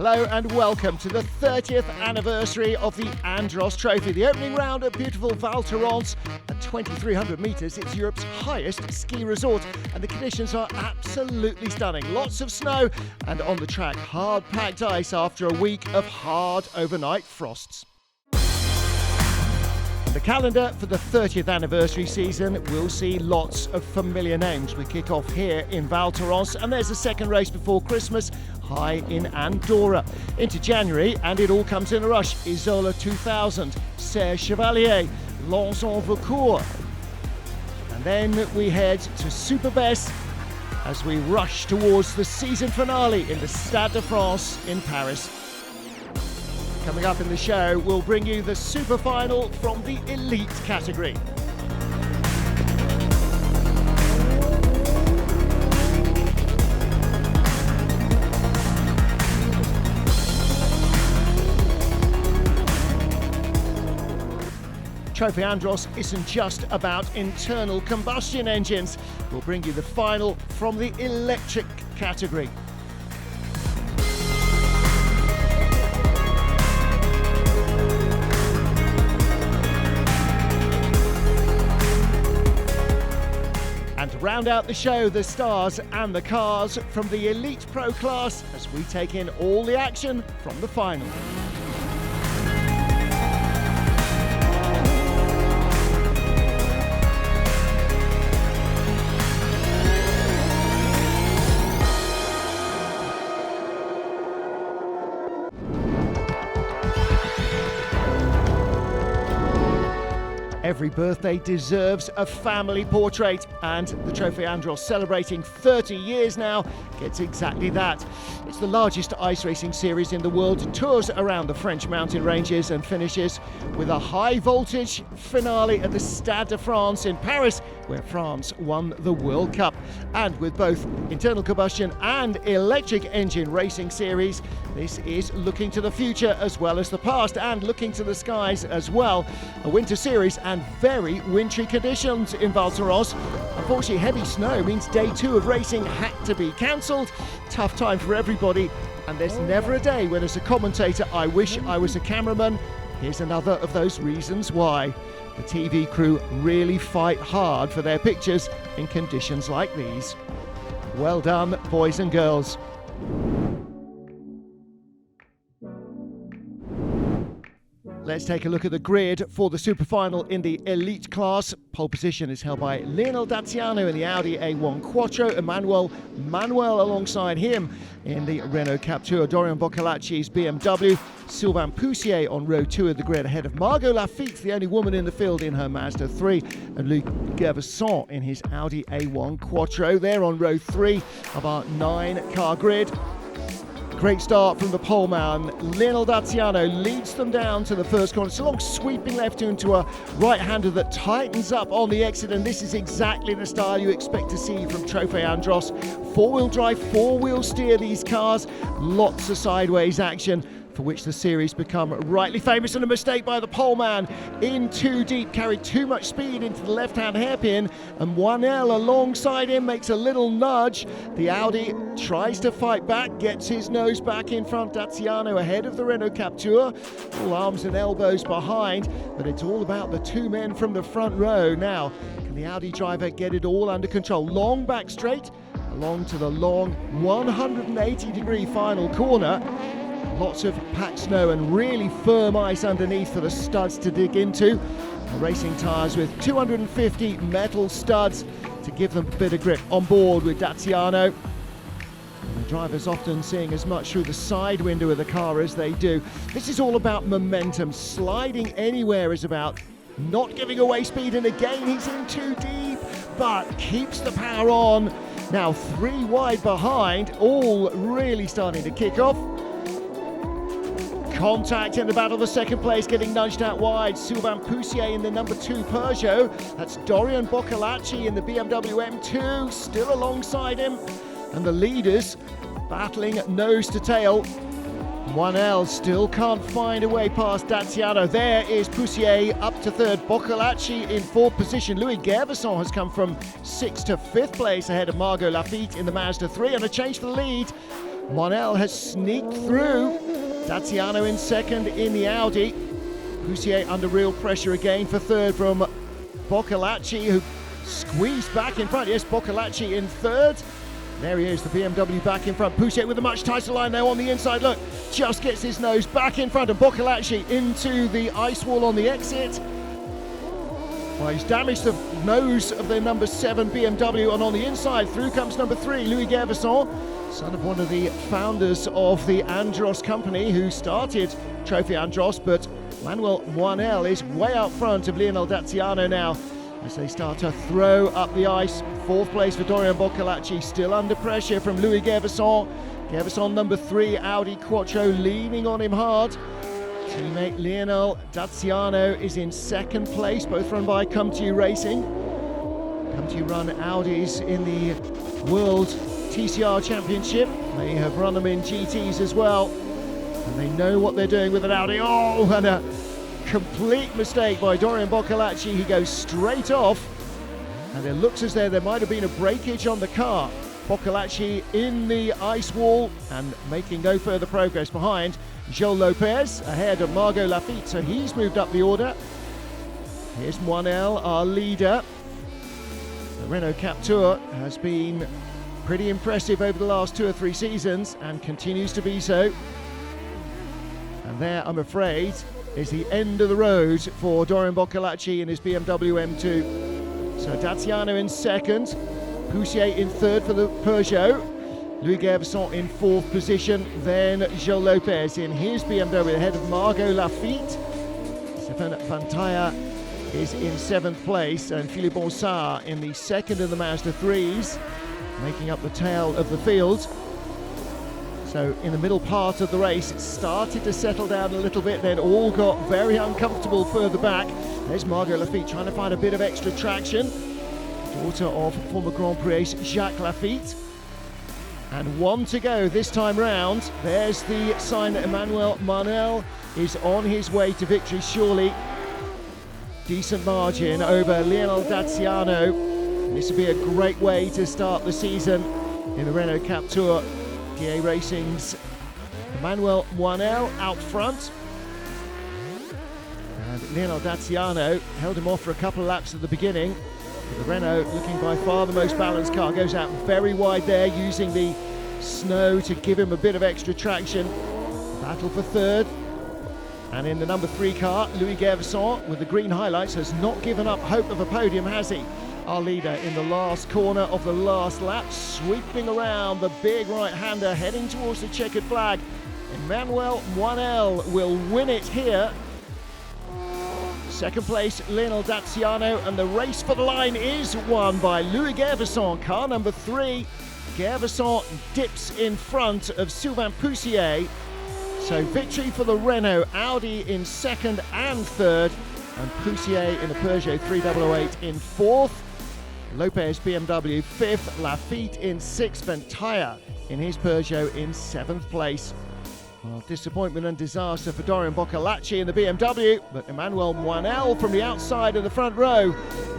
Hello and welcome to the 30th anniversary of the Andros Trophy. The opening round at beautiful Val Thorens at 2,300 metres. It's Europe's highest ski resort and the conditions are absolutely stunning. Lots of snow and on the track hard-packed ice after a week of hard overnight frosts. The calendar for the 30th anniversary season will see lots of familiar names. We kick off here in Val Thorens and there's a second race before Christmas, high in Andorra. Into January and it all comes in a rush. Isola 2000, Serre Chevalier, Lens-en-Vaucourt. And then we head to Superbès as we rush towards the season finale in the Stade de France in Paris. Coming up in the show, we'll bring you the super final from the elite category. Trophy Andros isn't just about internal combustion engines. We'll bring you the final from the electric category. And to round out the show, the stars and the cars from the Elite Pro class as we take in all the action from the final. Every birthday deserves a family portrait, and the Trophy Andros, celebrating 30 years now, gets exactly that. It's the largest ice racing series in the world. It tours around the French mountain ranges and finishes with a high voltage finale at the Stade de France in Paris, where France won the World Cup. And with both internal combustion and electric engine racing series, this is looking to the future as well as the past, and looking to the skies as well. A winter series and very wintry conditions in Val Thorens. Unfortunately, heavy snow means day 2 of racing had to be cancelled. Tough time for everybody, and there's never a day when, as a commentator, I wish I was a cameraman. Here's another of those reasons why. The TV crew really fight hard for their pictures in conditions like these. Well done, boys and girls. Let's take a look at the grid for the super final in the elite class. Pole position is held by Lionel Daciano in the Audi A1 Quattro, Emmanuel alongside him in the Renault Captur, Dorian Boccalacci's BMW, Sylvain Poussier on row 2 of the grid ahead of Margot Lafitte, the only woman in the field in her Mazda 3, and Luc Gervasson in his Audi A1 Quattro. They're on row 3 of our 9-car grid. Great start from the poleman. Lionel Daciano leads them down to the first corner. It's a long sweeping left into a right-hander that tightens up on the exit, and this is exactly the style you expect to see from Trophy Andros. 4-wheel drive, 4-wheel steer these cars. Lots of sideways action, for which the series become rightly famous. And a mistake by the poleman, in too deep, carried too much speed into the left-hand hairpin, and 1L alongside him makes a little nudge. The Audi tries to fight back, gets his nose back in front. Daciano ahead of the Renault Captur, all arms and elbows behind, but it's all about the two men from the front row. Now, can the Audi driver get it all under control? Long back straight, along to the long 180-degree final corner. Lots of packed snow and really firm ice underneath for the studs to dig into. Racing tyres with 250 metal studs to give them a bit of grip. On board with Daciano. The drivers often seeing as much through the side window of the car as they do. This is all about momentum. Sliding anywhere is about not giving away speed, and again he's in too deep, but keeps the power on. Now 3 wide behind, all really starting to kick off. Contact in the battle for second place, getting nudged out wide. Sylvain Poussier in the number 2 Peugeot. That's Dorian Boccalacci in the BMW M2, still alongside him. And the leaders battling nose to tail. 1L still can't find a way past Daciano. There is Poussier up to 3rd. Boccalacci in 4th position. Louis Gervasson has come from 6th to 5th place ahead of Margot Lafitte in the Mazda 3. And a change for the lead. Monel has sneaked through. Daziano in second in the Audi. Poussier under real pressure again for third from Boccolacci, who squeezed back in front. Yes, Boccolacci in third. There he is, the BMW back in front. Poussier with a much tighter line now on the inside. Look, just gets his nose back in front of Boccolacci into the ice wall on the exit. Well, he's damaged the nose of the number 7 BMW, and on the inside, through comes number 3, Louis Gervasson, son of one of the founders of the Andros company who started Trophy Andros, but Manuel Moinel is way out front of Lionel Daziano now as they start to throw up the ice. Fourth place for Dorian Boccolacci, still under pressure from Louis Gervasson. Gervasson number 3, Audi Quattro, leaning on him hard. Teammate Lionel Daziano is in second place, both run by Come To You Racing. Come To You run Audis in the World TCR Championship. They have run them in GTs as well, and they know what they're doing with an Audi. Oh, and a complete mistake by Dorian Boccolacci. He goes straight off, and it looks as though there might have been a breakage on the car. Boccolacci in the ice wall and making no further progress behind. Joel Lopez ahead of Margot Lafitte, so he's moved up the order. Here's Moinel, our leader. The Renault Captur has been pretty impressive over the last 2 or 3 seasons and continues to be so. And there, I'm afraid, is the end of the road for Dorian Boccolacci in his BMW M2. So Daziano in second, Poussier in third for the Peugeot, Louis Gervasson in fourth position, then Joel Lopez in his BMW ahead of Margot Lafitte. Stefan Vantaya is in seventh place, and Philippe Bonsard in the second of the Mazda 3s, making up the tail of the field. So in the middle part of the race, it started to settle down a little bit, then all got very uncomfortable further back. There's Margot Lafitte trying to find a bit of extra traction. Daughter of former Grand Prix ace Jacques Lafitte. And 1 to go this time round. There's the sign that Emmanuel Moinel is on his way to victory, surely. Decent margin over Lionel Daziano. This would be a great way to start the season in the Renault Captur. DA Racing's Emmanuel Moinel out front. And Lionel Daziano held him off for a couple of laps at the beginning. The Renault, looking by far the most balanced car, goes out very wide there, using the snow to give him a bit of extra traction. Battle for third. And in the number 3 car, Louis Gervasson, with the green highlights, has not given up hope of a podium, has he? Our leader in the last corner of the last lap, sweeping around the big right-hander, heading towards the checkered flag. Emmanuel Moinel will win it here. Second place, Lionel Daziano, and the race for the line is won by Louis Gervasson, car number 3. Gervasson dips in front of Sylvain Poussier. So victory for the Renault, Audi in second and third, and Poussier in the Peugeot 3008 in fourth. Lopez BMW fifth, Lafitte in sixth, Vantaya in his Peugeot in seventh place. Well, disappointment and disaster for Dorian Boccolacci in the BMW, but Emmanuel Moinel from the outside of the front row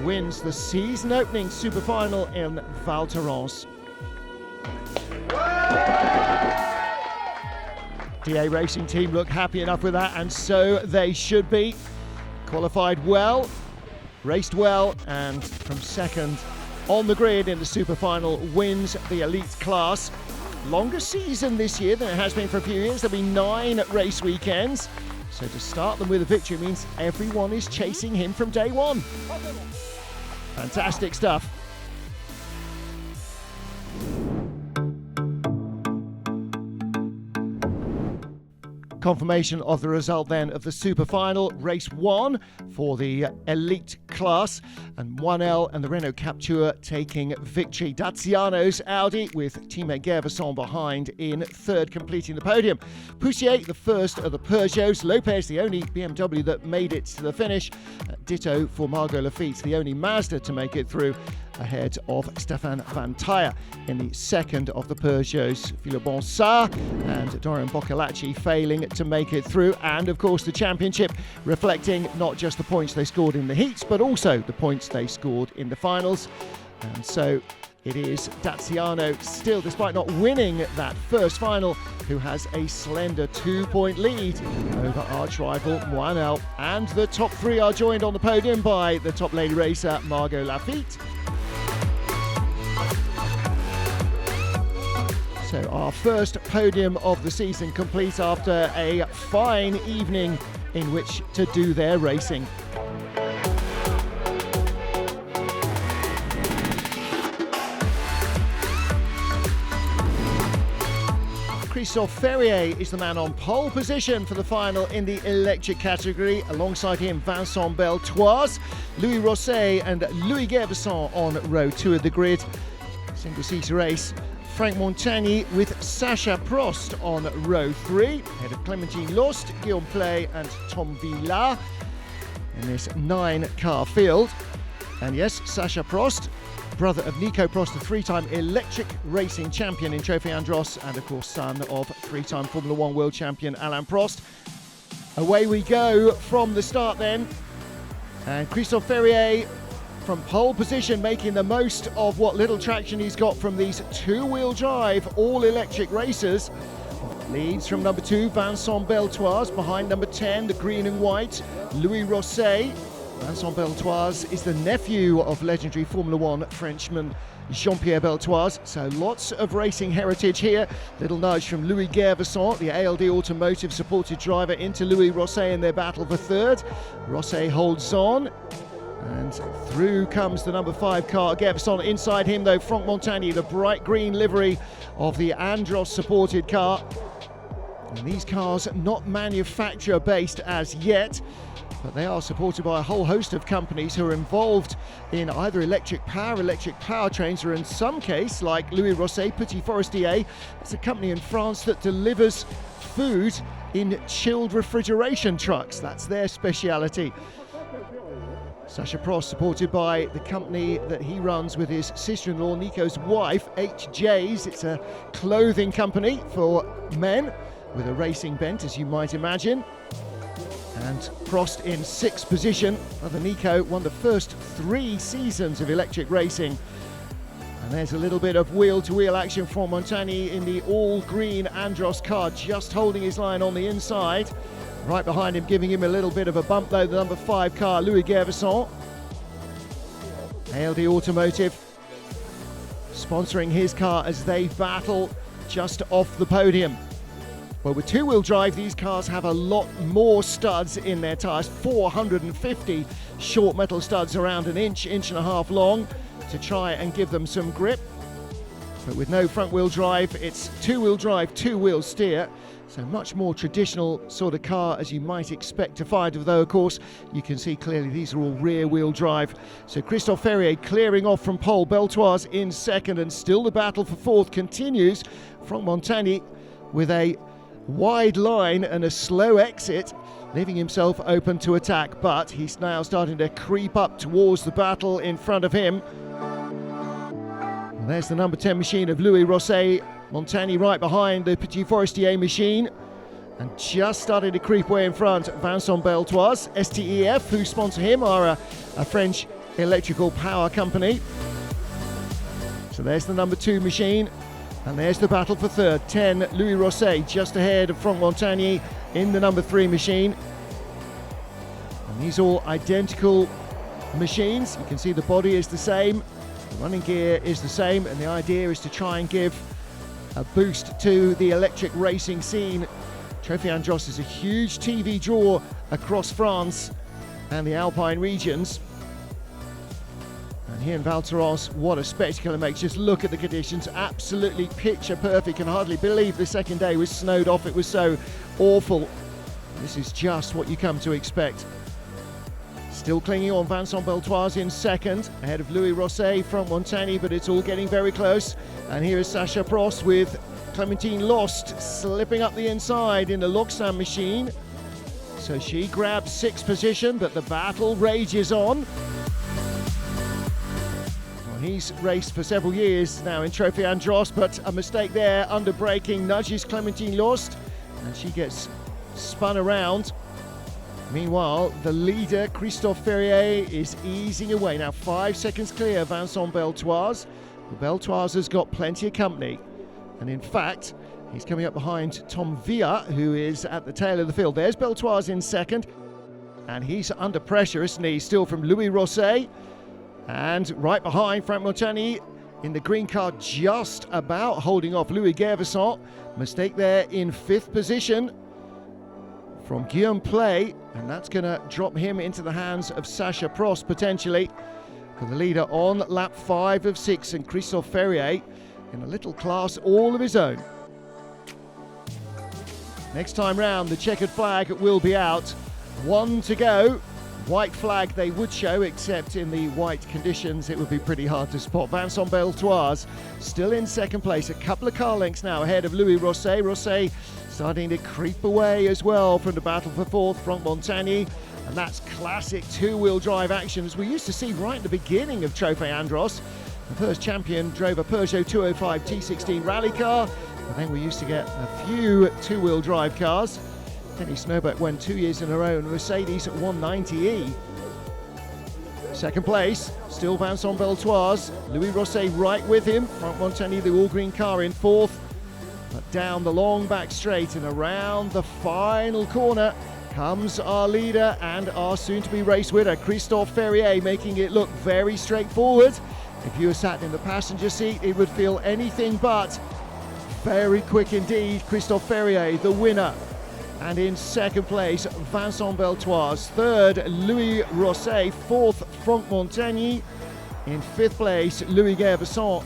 wins the season opening super final in Val Thorens. DA Racing team look happy enough with that, and so they should be. Qualified well, raced well, and from second on the grid in the super final wins the elite class. Longer season this year than it has been for a few years. There'll be 9 race weekends. So to start them with a victory means everyone is chasing him from day one. Fantastic stuff. Confirmation of the result then of the super final, race 1 for the elite class, and Moinel and the Renault Captur taking victory. Daziano's Audi with teammate Gervasson behind in third, completing the podium. Poussier the first of the Peugeots, Lopez the only BMW that made it to the finish, ditto for Margot Lafitte, the only Mazda to make it through, ahead of Stefan Vantaya in the second of the Peugeots. Philippe Bonsard and Dorian Boccolacci failing to make it through, and of course the championship reflecting not just the points they scored in the heats but also the points they scored in the finals. And so it is Daciano still, despite not winning that first final, who has a slender 2-point lead over arch rival Moinel. And the top three are joined on the podium by the top lady racer Margot Lafitte. So our first podium of the season complete after a fine evening in which to do their racing. Christophe Ferrier is the man on pole position for the final in the electric category. Alongside him, Vincent Beltoise, Louis Rosset and Louis Gervesson on row 2 of the grid. Single-seater race. Franck Montagny with Sacha Prost on row 3, ahead of Clémentine Lost, Guillaume Play and Tom Villard in this 9-car field. And yes, Sacha Prost, brother of Nico Prost, the 3-time electric racing champion in Trophy Andros, and of course son of 3-time Formula 1 world champion Alain Prost. Away we go from the start then, and Christophe Ferrier from pole position, making the most of what little traction he's got from these two-wheel drive all-electric racers. Leads from number 2, Vincent Beltoise, behind number 10, the green and white, Louis Rosset. Vincent Beltoise is the nephew of legendary Formula 1 Frenchman Jean-Pierre Beltoise, so lots of racing heritage here. Little nudge from Louis Gervesson, the ALD Automotive supported driver, into Louis Rosset in their battle for third. Rosset holds on, and through comes the number 5 car, Gervesson. Inside him though, Franck Montagny, the bright green livery of the Andros supported car. And these cars not manufacturer based as yet, but they are supported by a whole host of companies who are involved in either electric powertrains, or in some case, like Louis Rosset, Petit Forestier. It's a company in France that delivers food in chilled refrigeration trucks. That's their speciality. Sacha Prost, supported by the company that he runs with his sister-in-law, Nico's wife, HJ's. It's a clothing company for men with a racing bent, as you might imagine. And Prost in 6th position. Brother Nico won the first 3 seasons of electric racing. And there's a little bit of wheel-to-wheel action from Montagny in the all-green Andros car, just holding his line on the inside. Right behind him, giving him a little bit of a bump though, the number 5 car, Louis Gervesson. ALD Automotive sponsoring his car as they battle just off the podium. But with two-wheel drive, these cars have a lot more studs in their tyres, 450 short metal studs around an inch and a half long to try and give them some grip. But with no front-wheel drive, it's two-wheel drive, two-wheel steer. So much more traditional sort of car as you might expect to find, although of course you can see clearly these are all rear-wheel drive. So Christophe Ferrier clearing off from pole, Beltoise in 2nd, and still the battle for 4th continues. Franck Montagny with a wide line and a slow exit, leaving himself open to attack, but he's now starting to creep up towards the battle in front of him. And there's the number 10 machine of Louis Rosset. Montagny right behind the Petit Forestier machine, and just starting to creep away in front, Vincent Beltoise. STEF, who sponsor him, are a French electrical power company. So there's the number 2 machine, and there's the battle for 3rd. 10, Louis Rosset, just ahead of Franck Montagny in the number 3 machine. And these are all identical machines. You can see the body is the same, the running gear is the same, and the idea is to try and give a boost to the electric racing scene. Trophy Andros is a huge TV draw across France and the Alpine regions. And here in Val Thorens, what a spectacle it makes. Just look at the conditions, absolutely picture perfect. Can hardly believe the second day was snowed off. It was so awful. This is just what you come to expect. Still clinging on, Vincent Beltoise in 2nd, ahead of Louis Rosset, Franck Montagny, but it's all getting very close. And here is Sacha Prost with Clémentine Lost slipping up the inside in the Loxam machine. So she grabs 6th position, but the battle rages on. Well, he's raced for several years now in Trophy Andros, but a mistake there, under braking, nudges Clémentine Lost, and she gets spun around. Meanwhile, the leader, Christophe Ferrier, is easing away. Now 5 seconds clear, Vincent Beltoise. Beltoise has got plenty of company, and in fact he's coming up behind Tom Villa, who is at the tail of the field. There's Beltoise in second, and he's under pressure, isn't he? Still from Louis Rosset, and right behind Franck Montagny in the green car, just about holding off Louis Gervasson. Mistake there in fifth position from Guillaume Play, and that's going to drop him into the hands of Sacha Prost potentially for the leader on lap 5 of 6, and Christophe Ferrier in a little class all of his own. Next time round, the checkered flag will be out. 1 to go. White flag they would show, except in the white conditions it would be pretty hard to spot. Vincent Beltoise still in second place, a couple of car lengths now ahead of Louis Rosset. Rosset starting to creep away as well from the battle for fourth. Franck Montagny, and that's classic two-wheel drive action as we used to see right at the beginning of Trophy Andros. The first champion drove a Peugeot 205 T16 rally car, but then we used to get a few two-wheel drive cars. Kenny Snowbeck won 2 years in a row, and Mercedes 190E. Second place, still Vincent Beltoise. Louis Rosset right with him. Franck Montagny, the all-green car, in fourth. But down the long back straight and around the final corner comes our leader and our soon-to-be race winner, Christophe Ferrier, making it look very straightforward. If you were sat in the passenger seat, it would feel anything but very quick indeed. Christophe Ferrier, the winner. And in second place, Vincent Beltoise. Third, Louis Rosset. Fourth, Franck Montagny. In fifth place, Louis Gervasson.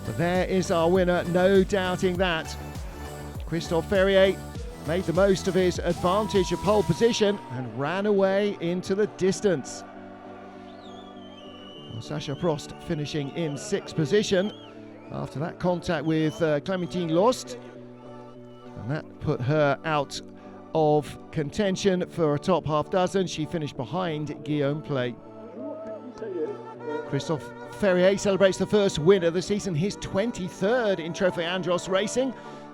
But there is our winner, no doubting that. Christophe Ferrier made the most of his advantage of pole position and ran away into the distance. Well, Sacha Prost finishing in sixth position after that contact with Clémentine Lost. And that put her out of contention for a top half dozen. She finished behind Guillaume Play. Christophe Ferrier celebrates the first win of the season, his 23rd in Trophy Andros racing,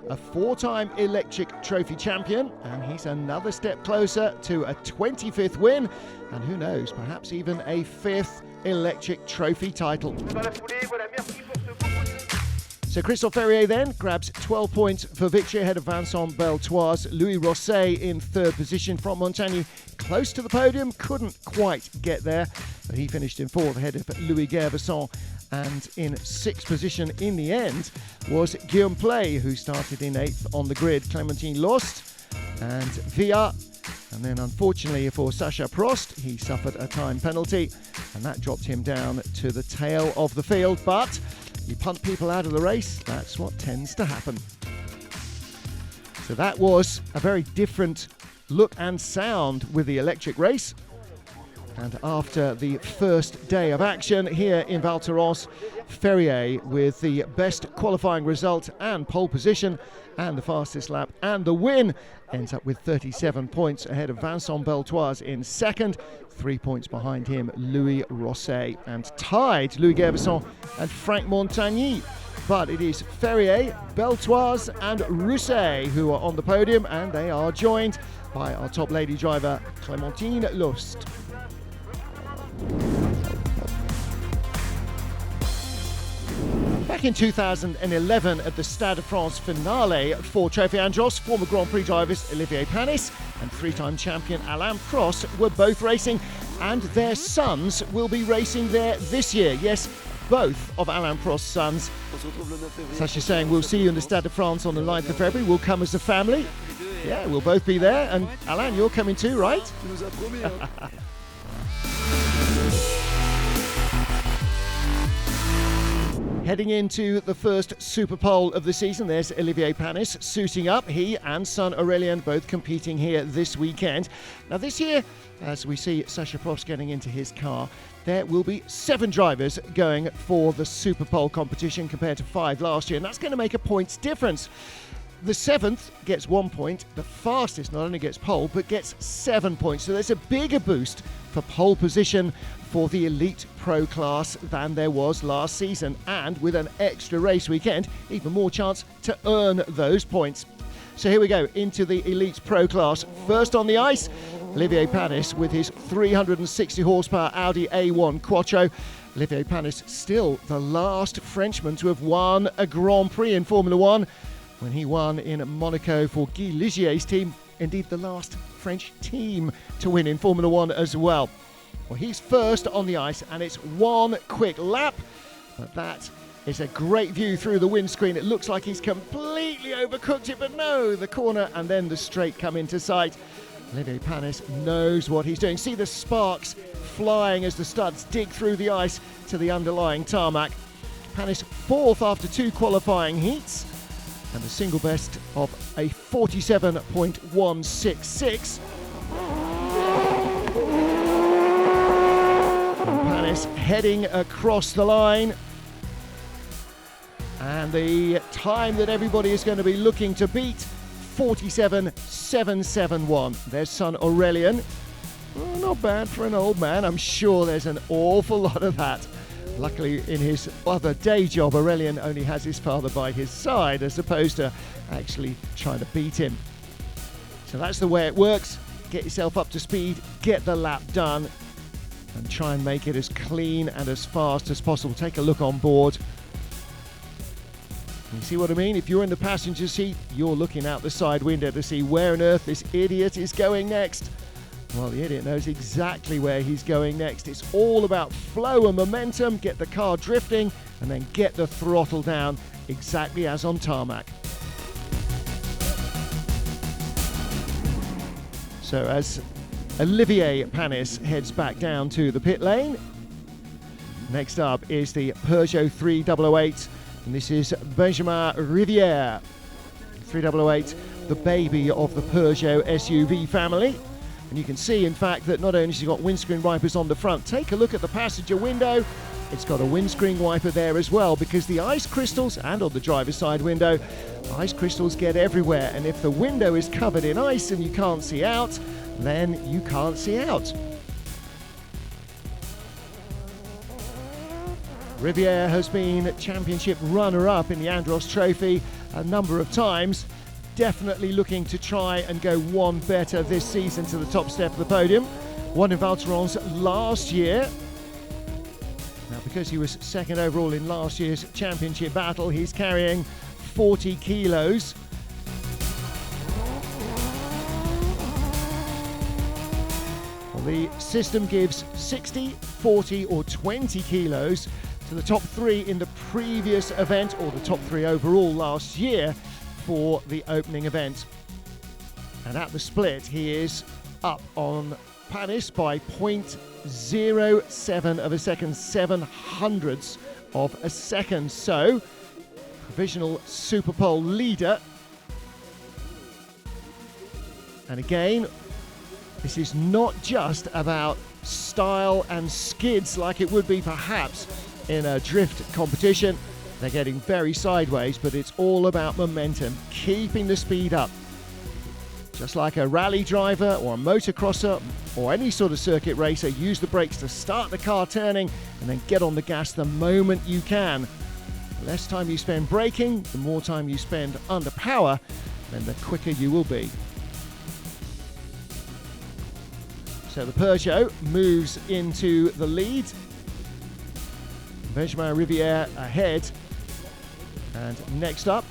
a 4-time electric trophy champion, and he's another step closer to a 25th win, and who knows, perhaps even a 5th electric trophy title. So Christophe Ferrier then grabs 12 points for victory ahead of Vincent Beltoise. Louis Rosset in third position. Franck Montagny close to the podium, couldn't quite get there, but he finished in fourth ahead of Louis Gervasson. And in sixth position in the end was Guillaume Play, who started in eighth on the grid. Clémentine Lost and Villa. And then unfortunately for Sacha Prost, he suffered a time penalty, and that dropped him down to the tail of the field. But you punt people out of the race, that's what tends to happen. So that was a very different look and sound with the electric race. And after the first day of action here in Val Thorens, Ferrier with the best qualifying result and pole position and the fastest lap and the win ends up with 37 points ahead of Vincent Beltoise in second, 3 points behind him Louis Rosset, and tied Louis Gervasson and Franck Montagny. But it is Ferrier, Beltoise and Rosset who are on the podium, and they are joined by our top lady driver Clémentine Lost. Back in 2011 at the Stade de France finale for Trophy Andros, former Grand Prix drivers Olivier Panis and three-time champion Alain Prost were both racing, and their sons will be racing there this year. Yes, both of Alain Prost's sons. Sacha's saying we'll see you in the Stade de France on the 9th of February. We'll come as a family. Yeah, we'll both be there. And Alain, you're coming too, right? Heading into the first Super Pole of the season, there's Olivier Panis suiting up. He and son Aurélien both competing here this weekend. Now this year, as we see Sacha Prost getting into his car, there will be 7 drivers going for the Super Pole competition compared to 5 last year, and that's going to make a points difference. The 7th gets 1 point. The fastest not only gets pole, but gets 7 points. So there's a bigger boost for pole position for the Elite Pro class than there was last season. And with an extra race weekend, even more chance to earn those points. So here we go into the Elite Pro class. First on the ice, Olivier Panis with his 360 horsepower Audi A1 Quattro. Olivier Panis still the last Frenchman to have won a Grand Prix in Formula One when he won in Monaco for Guy Ligier's team. Indeed, the last French team to win in Formula One as well. Well, he's first on the ice, and it's one quick lap, but that is a great view through the windscreen. It looks like he's completely overcooked it, but no, the corner and then the straight come into sight. Olivier Panis knows what he's doing. See the sparks flying as the studs dig through the ice to the underlying tarmac. Panis fourth after 2 qualifying heats, and a single best of a 47.166. Panis heading across the line, and the time that everybody is going to be looking to beat, 47.771. There's son Aurélien. Oh, not bad for an old man. I'm sure there's an awful lot of that. Luckily, in his other day job, Aurélien only has his father by his side as opposed to actually trying to beat him. So that's the way it works. Get yourself up to speed, get the lap done, and try and make it as clean and as fast as possible. Take a look on board. You see what I mean? If you're in the passenger seat, you're looking out the side window to see where on earth this idiot is going next. Well, the idiot knows exactly where he's going next. It's all about flow and momentum, get the car drifting, and then get the throttle down exactly as on tarmac. So as Olivier Panis heads back down to the pit lane, next up is the Peugeot 3008. And this is Benjamin Rivière. 3008, the baby of the Peugeot SUV family. And you can see, in fact, that not only has it got windscreen wipers on the front, take a look at the passenger window. It's got a windscreen wiper there as well, because the ice crystals, and on the driver's side window, ice crystals get everywhere. And if the window is covered in ice and you can't see out, then you can't see out. Rivière has been championship runner-up in the Andros Trophy a number of times. Definitely looking to try and go one better this season to the top step of the podium. Won in Val Thorens last year. Now, because he was second overall in last year's championship battle, he's carrying 40 kilos. Well, the system gives 60, 40 or 20 kilos to the top 3 in the previous event, or the top 3 overall last year for the opening event. And at the split, he is up on Panis by 0.07 of a second, 0.07 of a second. So, provisional Super Pole leader. And again, this is not just about style and skids like it would be perhaps in a drift competition. They're getting very sideways, but it's all about momentum, keeping the speed up. Just like a rally driver or a motocrosser or any sort of circuit racer, use the brakes to start the car turning and then get on the gas the moment you can. The less time you spend braking, the more time you spend under power, then the quicker you will be. So the Peugeot moves into the lead. Benjamin Rivière ahead. And next up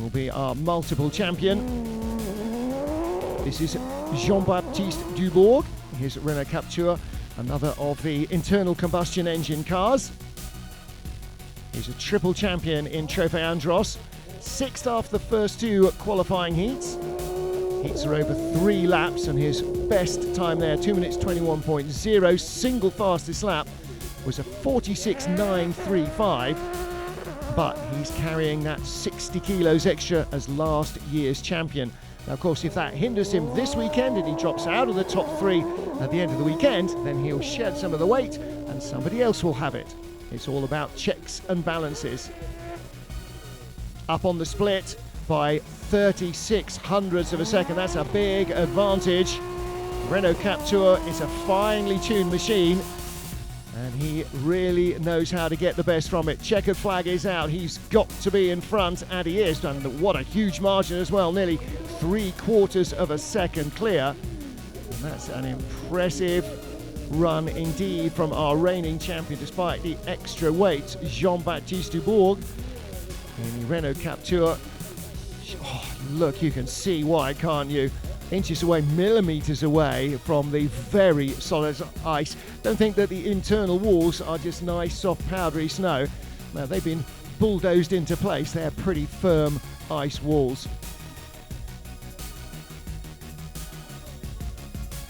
will be our multiple champion. This is Jean-Baptiste Dubourg, his Renault Captur, another of the internal combustion engine cars. He's a triple champion in Trophy Andros, 6th after the first 2 qualifying heats. Heats are over 3 laps, and his best time there, 2 minutes 21.0, single fastest lap, was a 46.935. But he's carrying that 60 kilos extra as last year's champion. Now, of course, if that hinders him this weekend and he drops out of the top 3 at the end of the weekend, then he'll shed some of the weight and somebody else will have it. It's all about checks and balances. Up on the split by 36 hundredths of a second. That's a big advantage. Renault Captur is a finely tuned machine, and he really knows how to get the best from it. Checkered flag is out. He's got to be in front, and he is. And what a huge margin as well, nearly 3/4 of a second clear. And that's an impressive run indeed from our reigning champion, despite the extra weight, Jean-Baptiste Dubourg in the Renault Captur. Oh, look, you can see why, can't you? Inches away, millimeters away from the very solid ice. Don't think that the internal walls are just nice, soft, powdery snow. No, they've been bulldozed into place. They're pretty firm ice walls.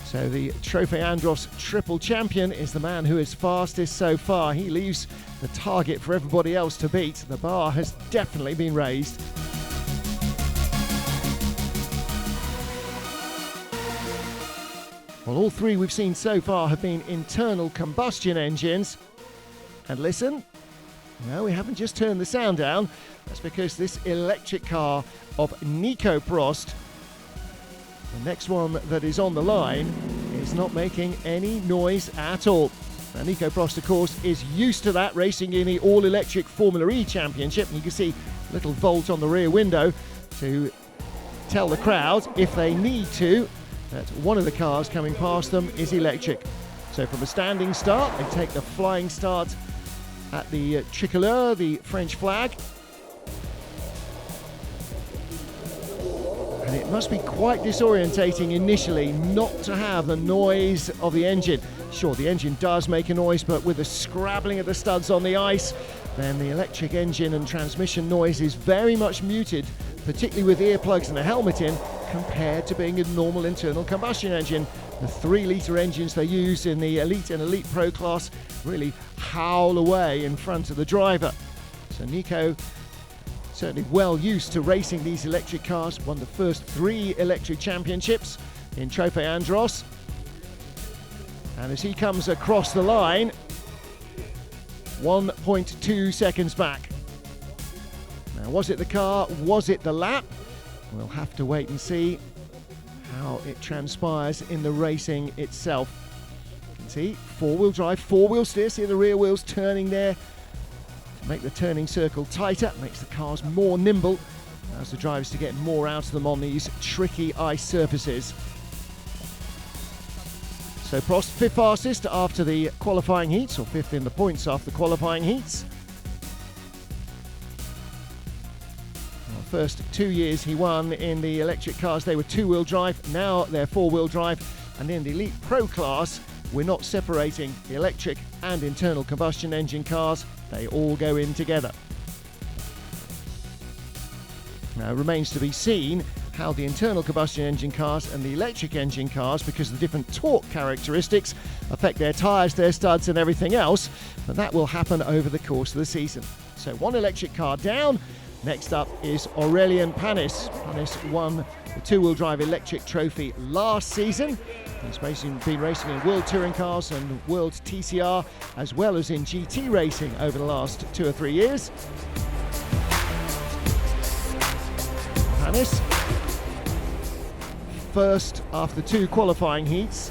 So the Trophy Andros triple champion is the man who is fastest so far. He leaves the target for everybody else to beat. The bar has definitely been raised. Well, all three we've seen so far have been internal combustion engines. And listen, no, we haven't just turned the sound down. That's because this electric car of Nico Prost, the next one that is on the line, is not making any noise at all. Now, Nico Prost, of course, is used to that, racing in the all-electric Formula E Championship. And you can see a little volt on the rear window to tell the crowd, if they need to, that one of the cars coming past them is electric. So from a standing start, they take the flying start at the tricolore, the French flag. And it must be quite disorientating initially not to have the noise of the engine. Sure, the engine does make a noise, but with the scrabbling of the studs on the ice, then the electric engine and transmission noise is very much muted, particularly with earplugs and a helmet in, compared to being a normal internal combustion engine. The 3-litre engines they use in the Elite and Elite Pro class really howl away in front of the driver. So Nico, certainly well used to racing these electric cars, won the first 3 electric championships in Trophy Andros. And as he comes across the line, 1.2 seconds back. Now, was it the car? Was it the lap? We'll have to wait and see how it transpires in the racing itself. You can see 4-wheel drive, 4-wheel steer. See the rear wheels turning there to make the turning circle tighter, makes the cars more nimble, allows the drivers to get more out of them on these tricky ice surfaces. So Prost, 5th fastest after the qualifying heats, or 5th in the points after the qualifying heats. First 2 years he won in the electric cars, they were 2-wheel drive, now they're 4-wheel drive. And in the Elite Pro class, we're not separating the electric and internal combustion engine cars, they all go in together. Now it remains to be seen how the internal combustion engine cars and the electric engine cars, because of the different torque characteristics, affect their tyres, their studs and everything else, but that will happen over the course of the season. So one electric car down. Next up is Aurélien Panis. Panis won the 2-wheel drive electric trophy last season. He's been racing in World Touring Cars and World TCR, as well as in GT racing over the last 2 or 3 years. Panis, first after 2 qualifying heats,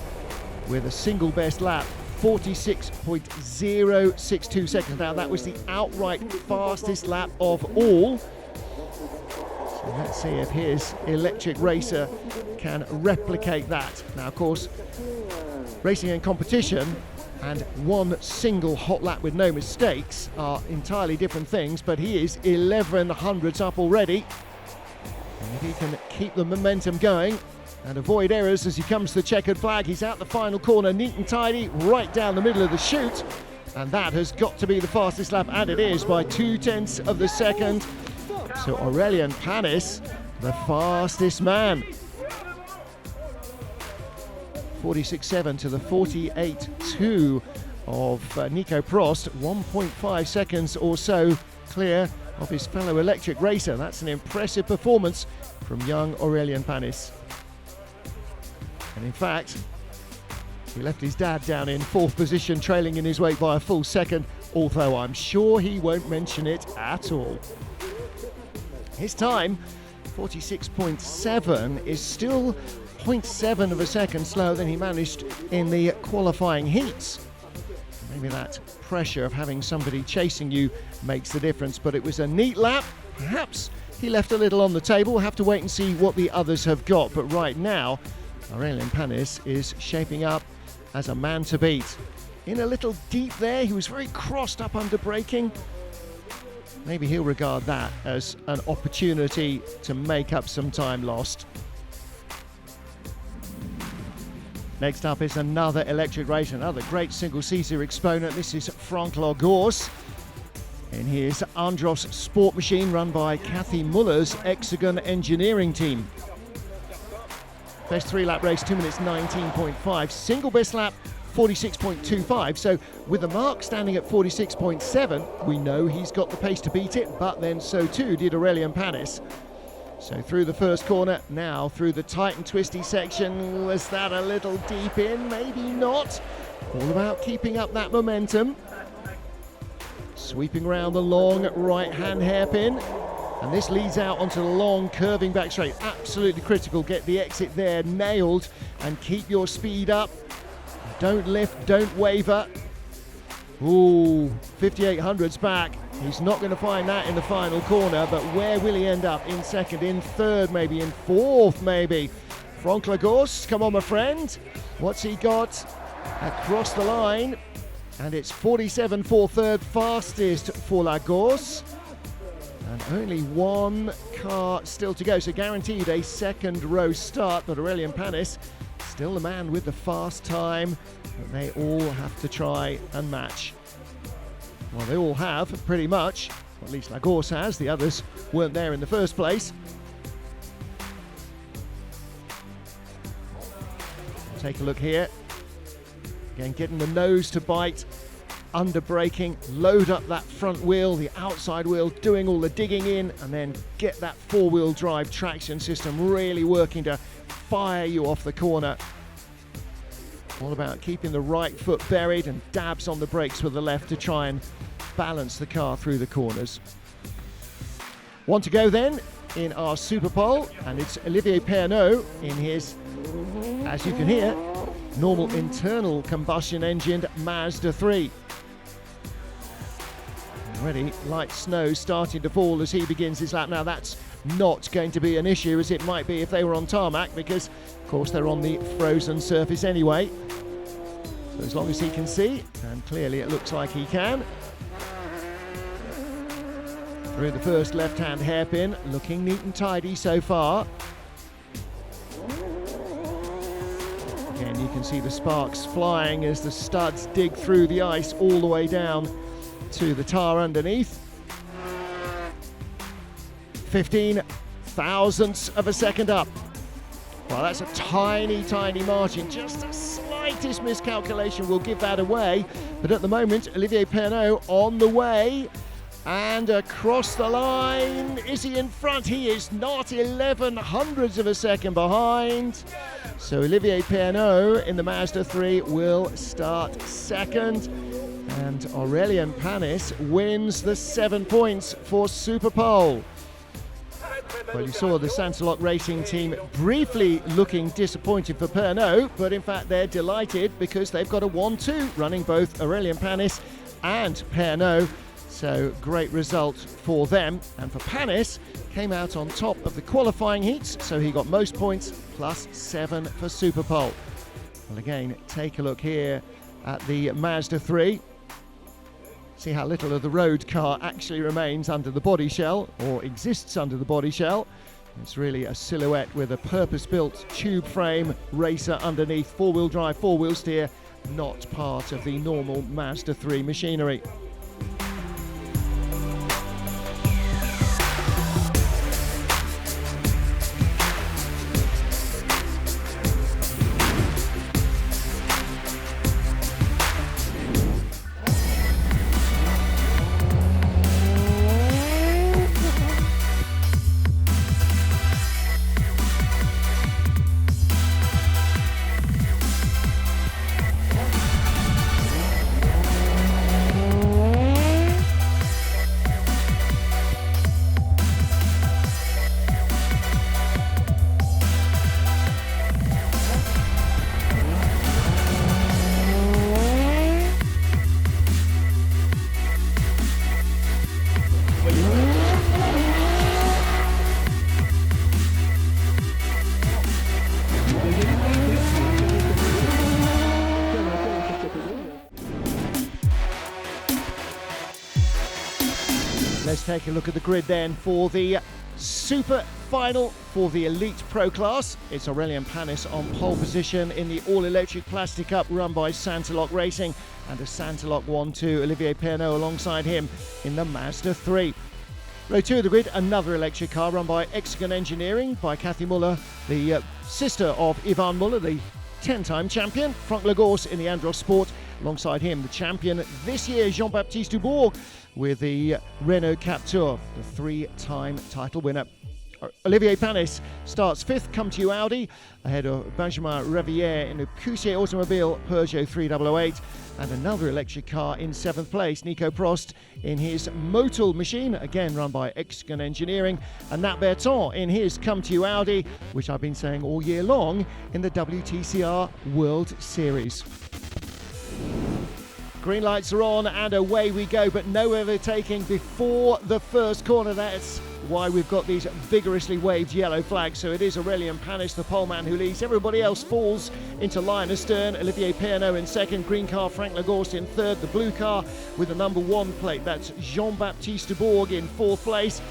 with a single best lap, 46.062 seconds. Now that was the outright fastest lap of all. So let's see if his electric racer can replicate that. Now of course, racing in competition and one single hot lap with no mistakes are entirely different things, but he is 11 hundredths up already. And if he can keep the momentum going and avoid errors as he comes to the checkered flag, he's out the final corner, neat and tidy, right down the middle of the chute. And that has got to be the fastest lap, and it is by 0.2 of a second. So Aurélien Panis, the fastest man. 46.7 to the 48.2 of Nico Prost, 1.5 seconds or so clear of his fellow electric racer. That's an impressive performance from young Aurélien Panis. And in fact, he left his dad down in 4th position, trailing in his wake by a full second, although I'm sure he won't mention it at all. His time, 46.7, is still 0.7 of a second slower than he managed in the qualifying heats. Maybe that pressure of having somebody chasing you makes the difference, but it was a neat lap. Perhaps he left a little on the table. We'll have to wait and see what the others have got, but right now, Aurélien Panis is shaping up as a man to beat. In a little deep there, he was very crossed up under braking. Maybe he'll regard that as an opportunity to make up some time lost. Next up is another electric race, another great single-seater exponent. This is Frank Lagos in his Andros sport machine run by Kathy Muller's Hexagon engineering team. Best 3-lap race, 2 minutes 19.5. Single best lap, 46.25. So with the mark standing at 46.7, we know he's got the pace to beat it, but then so too did Aurélien Panis. So through the first corner, now through the tight and twisty section. Was that a little deep in? Maybe not. All about keeping up that momentum. Sweeping round the long right-hand hairpin. And this leads out onto the long curving back straight. Absolutely critical. Get the exit there nailed and keep your speed up. Don't lift, don't waver. Ooh, 5800's back. He's not going to find that in the final corner, but where will he end up? In second, in third, maybe in fourth, maybe. Frank Lagos, come on, my friend. What's he got? Across the line. And it's 47 for third, fastest for Lagos. And only one car still to go, so guaranteed a second row start, but Aurélien Panis still the man with the fast time that they all have to try and match. Well, they all have, pretty much. Or at least Lagos has. The others weren't there in the first place. Take a look here. Again, getting the nose to bite, under braking, load up that front wheel, the outside wheel, doing all the digging in, and then get that four-wheel drive traction system really working to fire you off the corner. All about keeping the right foot buried and dabs on the brakes with the left to try and balance the car through the corners. One to go then in our Super Pole, and it's Olivier Pernot in his, as you can hear, normal internal combustion engined Mazda 3. Already light snow starting to fall as he begins his lap. Now that's not going to be an issue as it might be if they were on tarmac, because of course they're on the frozen surface anyway. So as long as he can see, and clearly it looks like he can. Through the first left-hand hairpin, looking neat and tidy so far. Again, you can see the sparks flying as the studs dig through the ice all the way down to the tar underneath. 15 thousandths of a second up. Well, that's a tiny, tiny margin. Just the slightest miscalculation will give that away. But at the moment, Olivier Pernot on the way. And across the line, is he in front? He is not. 11 hundredths of a second behind. So Olivier Pernot in the Mazda 3 will start second. And Aurélien Panis wins the 7 points for Super Pole. Well, you saw the Sansalok Racing team briefly looking disappointed for Pernot, but in fact they're delighted because they've got a 1-2 running both Aurélien Panis and Pernot. So great result for them. And for Panis, came out on top of the qualifying heats, so he got most points, plus 7 for Super Pole. Well, again, take a look here at the Mazda 3. See how little of the road car actually remains under the body shell, or exists under the body shell. It's really a silhouette with a purpose-built tube frame racer underneath, four-wheel drive, four-wheel steer, not part of the normal Mazda 3 machinery. Let's take a look at the grid then for the Super Final for the Elite Pro Class. It's Aurélien Panis on pole position in the all-electric Plastic Cup run by Santalok Racing, and a Santalok 1-2 Olivier Pernot alongside him in the Mazda 3. Row 2 of the grid, another electric car run by Hexagon Engineering by Cathy Muller, the sister of Yvan Muller, the 10-time champion. Franck Lagorce in the Andros Sport, alongside him the champion this year, Jean-Baptiste Dubourg, with the Renault Captur, the 3-time title winner. Olivier Panis starts 5th, come to you Audi, ahead of Benjamin Rivière in the Poussey Automobile Peugeot 3008, and another electric car in 7th place, Nico Prost in his Motul machine, again run by Hexagon Engineering, and Nat Berton in his come to you Audi, which I've been saying all year long, in the WTCR World Series. Green lights are on and away we go, but no overtaking before the first corner. That's why we've got these vigorously waved yellow flags. So it is Aurélien Panis, the poleman, who leads. Everybody else falls into line astern. Olivier Pernot in 2nd, green car Franck Lagorce in 3rd, the blue car with the number 1 plate, that's Jean-Baptiste Dubourg in 4th place.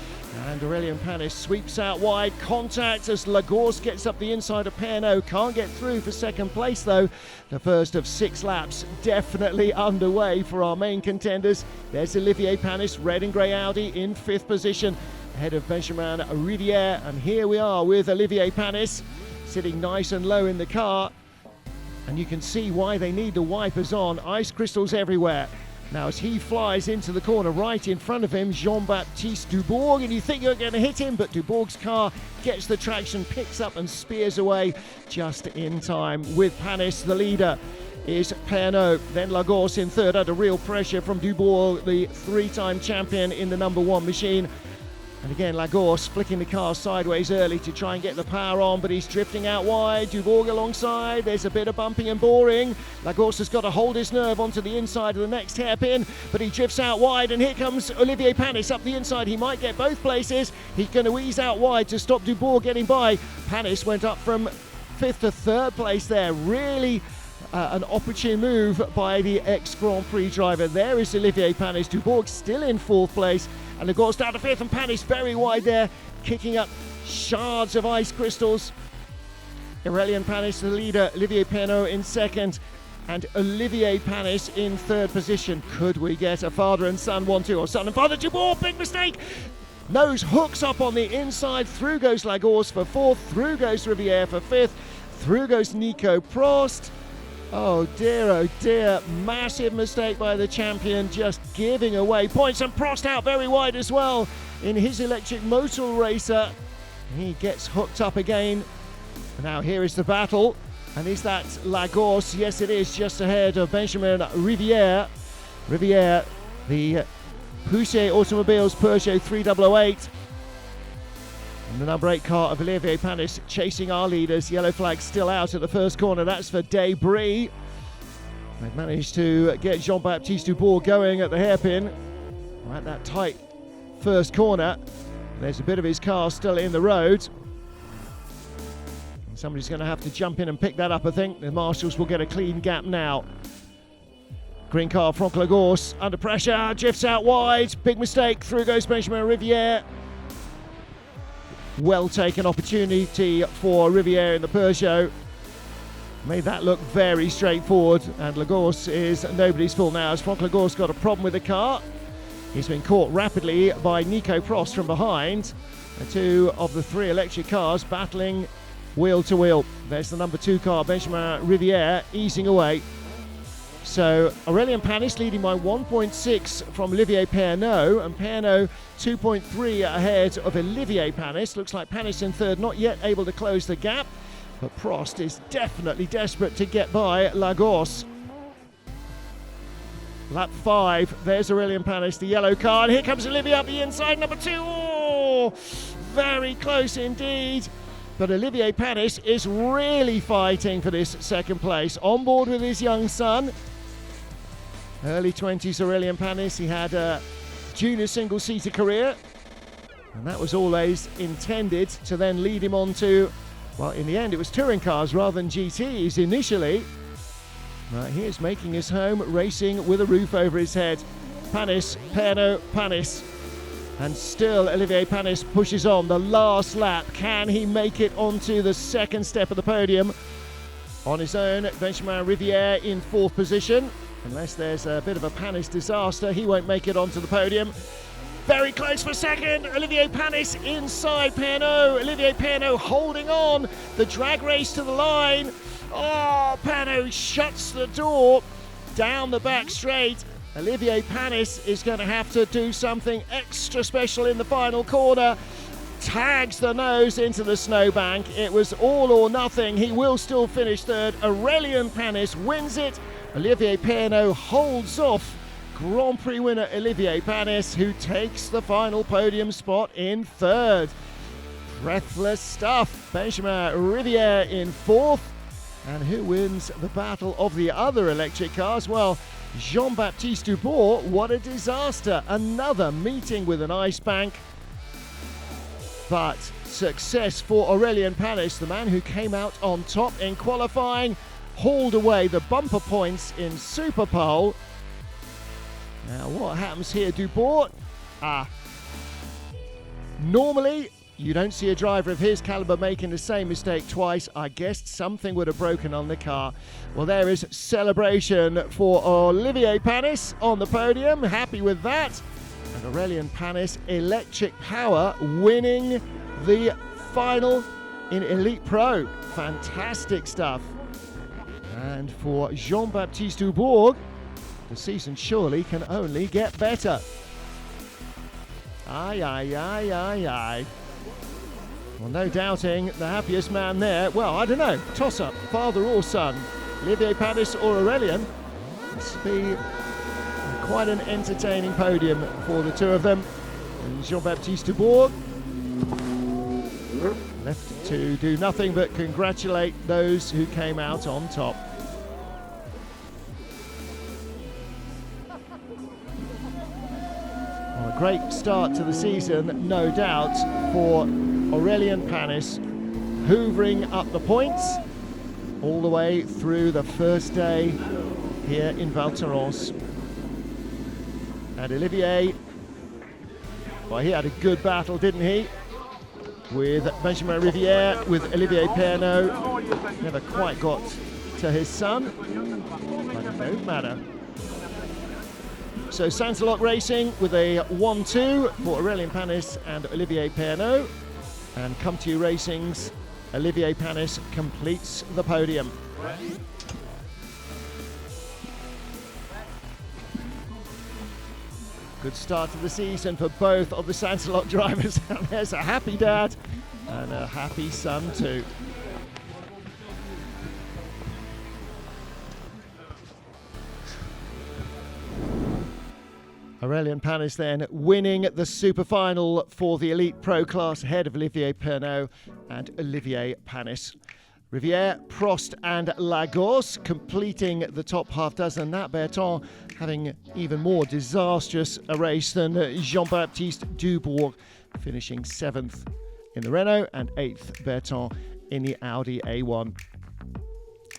And Aurélien Panis sweeps out wide, contact as Lagorce gets up the inside of Pernot. Can't get through for 2nd place though. The first of 6 laps definitely underway for our main contenders. There's Olivier Panis, red and grey Audi in 5th position, ahead of Benjamin Rivière. And here we are with Olivier Panis sitting nice and low in the car. And you can see why they need the wipers on. Ice crystals everywhere. Now as he flies into the corner, right in front of him, Jean-Baptiste Dubourg, and you think you're going to hit him, but Dubourg's car gets the traction, picks up and spears away just in time. With Panis, the leader is Pernot, then Lagorce in 3rd, under real pressure from Dubourg, the 3-time champion in the number 1 machine. And again, Lagorce flicking the car sideways early to try and get the power on, but he's drifting out wide. Dubourg alongside. There's a bit of bumping and boring. Lagorce has got to hold his nerve onto the inside of the next hairpin, but he drifts out wide, and here comes Olivier Panis up the inside. He might get both places. He's going to ease out wide to stop Dubourg getting by. Panis went up from 5th to 3rd place there. Really an opportune move by the ex-Grand Prix driver. There is Olivier Panis. Dubourg still in 4th place, and Lagorce down to 5th, and Panis very wide there, kicking up shards of ice crystals. Aurélien Panis, the leader, Olivier Pernot in 2nd, and Olivier Panis in 3rd position. Could we get a father and son 1-2, or son and father? Dubourg, big mistake! Nose hooks up on the inside, through goes Lagorce for 4th, through goes Rivière for 5th, through goes Nico Prost. Oh dear, massive mistake by the champion, just giving away points, and Prost out very wide as well in his electric Motul racer. He gets hooked up again. Now here is the battle, and is that Lagorce? Yes it is, just ahead of Benjamin Rivière. Rivière, the Poussey Automobiles Peugeot 3008. And the number 8 car of Olivier Panis chasing our leaders. Yellow flag still out at the first corner. That's for Debris. They've managed to get Jean-Baptiste Dubourg going at the hairpin. Right, that tight first corner. There's a bit of his car still in the road. And somebody's going to have to jump in and pick that up, I think. The marshals will get a clean gap now. Green car, Franck Lagorce, under pressure, drifts out wide. Big mistake. Through goes Benjamin Rivière. Well taken opportunity for Rivière in the Peugeot. Made that look very straightforward, and Lagorce is nobody's fool now, as Franck Lagorce got a problem with the car. He's been caught rapidly by Nico Prost from behind. The 2 of the 3 electric cars battling wheel to wheel. There's the number 2 car, Benjamin Rivière, easing away. So Aurélien Panis leading by 1.6 from Olivier Pernot, and Pernot 2.3 ahead of Olivier Panis. Looks like Panis in 3rd, not yet able to close the gap, but Prost is definitely desperate to get by Lagorce. Lap 5, there's Aurélien Panis, the yellow car, and here comes Olivier up the inside, number 2. Oh, very close indeed. But Olivier Panis is really fighting for this 2nd place, on board with his young son. Early 20s Aurélien Panis, he had a junior single-seater career, and that was always intended to then lead him on to, well, in the end it was touring cars rather than GTs initially. Right, he is making his home racing with a roof over his head. Panis, Pernot, Panis. And still Olivier Panis pushes on the last lap. Can he make it onto the second step of the podium? On his own, Benjamin Riviere in 4th position. Unless there's a bit of a Panis disaster, he won't make it onto the podium. Very close for second. Olivier Panis inside Pernod. Olivier Pernod holding on. The drag race to the line. Oh, Pernod shuts the door down the back straight. Olivier Panis is going to have to do something extra special in the final corner. Tags the nose into the snowbank. It was all or nothing. He will still finish third. Aurélien Panis wins it. Olivier Pernod holds off Grand Prix winner Olivier Panis, who takes the final podium spot in third. Breathless stuff. Benjamin Riviere in 4th. And who wins the battle of the other electric cars? Well, Jean-Baptiste Dubourg. What a disaster. Another meeting with an ice bank. But success for Aurélien Panis, the man who came out on top in qualifying, hauled away the bumper points in Superpole. Now what happens here, Dubourg? Normally you don't see a driver of his caliber making the same mistake twice. I guessed something would have broken on the car. Well, there is celebration for Olivier Panis on the podium. Happy with that. And Aurélien Panis, electric power, winning the final in Elite Pro. Fantastic stuff. And for Jean-Baptiste Dubourg, the season surely can only get better. Aye, aye, aye, aye, aye. Well, no doubting the happiest man there. Well, I don't know. Toss-up, father or son. Olivier Panis or Aurélien. This will be quite an entertaining podium for the two of them. And Jean-Baptiste Dubourg left to do nothing but congratulate those who came out on top. Well, a great start to the season, no doubt, for Aurélien Panis, hoovering up the points all the way through the first day here in Val Thorens. And Olivier, well, he had a good battle, didn't he? With Benjamin Riviere, with Olivier Pernod. Never quite got to his son, but it don't matter. So Sansalot Racing with a 1-2 for Aurélien Panis and Olivier Pernod. And Come To You Racing's Olivier Panis completes the podium. Good start to the season for both of the Sansalot drivers. And there's a happy dad and a happy son too. Aurélien Panis then winning the super final for the Elite Pro class ahead of Olivier Pernod and Olivier Panis. Riviere, Prost and Lagos completing the top half dozen. That Berton having even more disastrous a race than Jean-Baptiste Dubourg, finishing 7th in the Renault and 8th Berton in the Audi A1.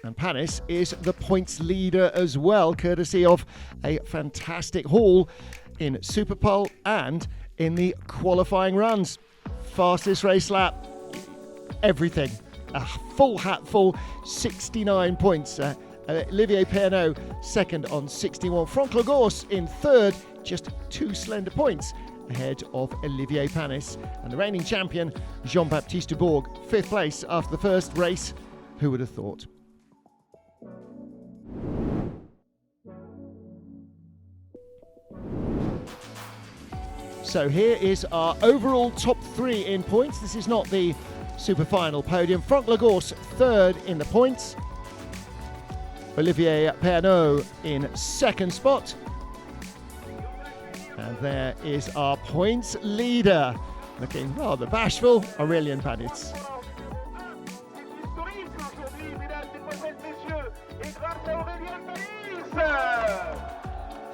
And Panis is the points leader as well, courtesy of a fantastic haul in Superpole and in the qualifying runs. Fastest race lap, everything. A full hatful, 69 points. Olivier Pernod second on 61. Franck Lagos in third, just 2 slender points ahead of Olivier Panis. And the reigning champion, Jean-Baptiste Dubourg, 5th place after the first race. Who would have thought? So here is our overall top 3 in points. This is not the super final podium. Franck Lagos 3rd in the points. Olivier Pernod in 2nd spot. And there is our points leader, looking rather bashful, Aurélien Panis.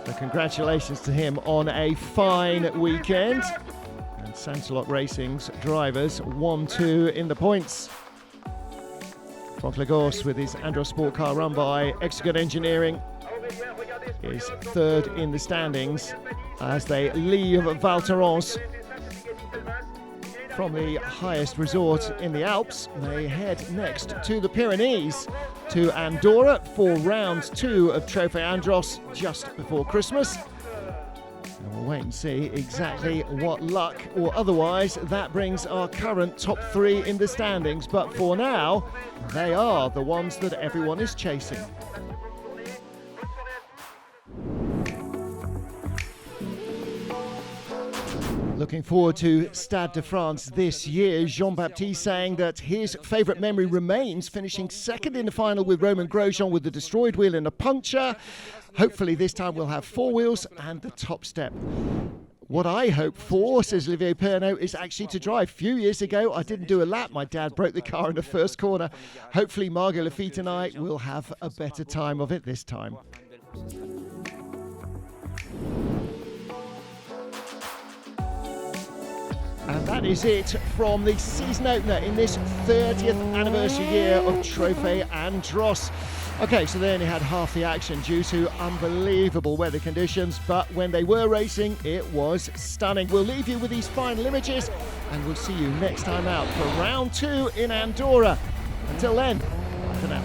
So congratulations to him on a fine weekend. And Sansalot Racing's drivers 1-2 in the points. Franck Lagos with his Andros sport car run by Executive Engineering is 3rd in the standings as they leave Val Thorens from the highest resort in the Alps, they head next to the Pyrenees, to Andorra for round 2 of Trophy Andros just before Christmas. And we'll wait and see exactly what luck or otherwise that brings our current top 3 in the standings. But for now, they are the ones that everyone is chasing. Looking forward to Stade de France this year. Jean-Baptiste saying that his favourite memory remains finishing second in the final with Romain Grosjean with the destroyed wheel and a puncture. Hopefully this time we'll have 4 wheels and the top step. What I hope for, says Olivier Pernaut, is actually to drive. A few years ago, I didn't do a lap. My dad broke the car in the first corner. Hopefully Margot Lafitte and I will have a better time of it this time. And that is it from the season opener in this 30th anniversary year of Trophy Andros. Okay, so they only had half the action due to unbelievable weather conditions, but when they were racing, it was stunning. We'll leave you with these final images, and we'll see you next time out for round 2 in Andorra. Until then, bye for now.